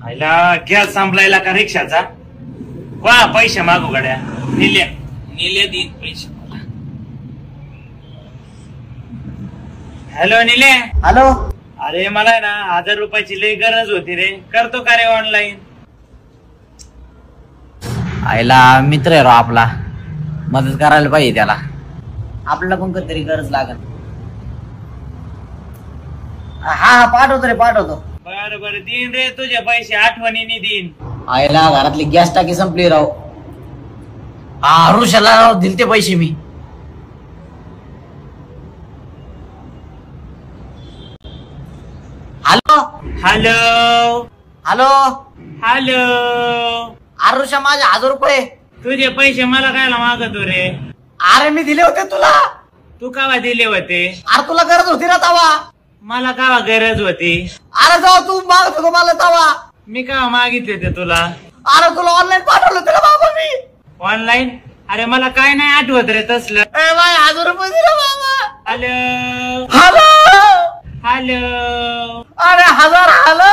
आईला गॅस संपलायला का रिक्षाचा वा पैसे मागू गड्या निल्या देईन पैसे मला. हॅलो निले. हॅलो. अरे मला ना 1000 रुपयाची लई गरज होती रे. करतो का रे ऑनलाईन? आईला मित्र आहे रो आपला, मदत करायला पाहिजे त्याला. आपल्याला पण कधीतरी गरज लागत. हा पाठवतो रे पाठवतो. बर देईन रे तुझे पैसे, आठवणीने देईन. आईला घरातली गॅस टाकी संपली राव. ऋषाला राव दिलते पैसे मी. Hello hello hello hello. Risha माझे 1000 रुपये. तुझे पैसे मला कायला मागतो रे? अरे मी दिले होते तुला. तू कावा दिले होते? अरे तुला गरज होती ना तवा. मला कावा गरज होती? अरे जाऊ तू मागत होतो मला तवा. मी कावा मागितले ते तुला? अरे तुला ऑनलाईन पाठवलं तुला बाबा मी. ऑनलाईन? अरे मला काय नाही आठवत रे तसलं. बाय 1000 रुपये दिले बाबा. Hello hello hello. अरे 1000 हॅलो.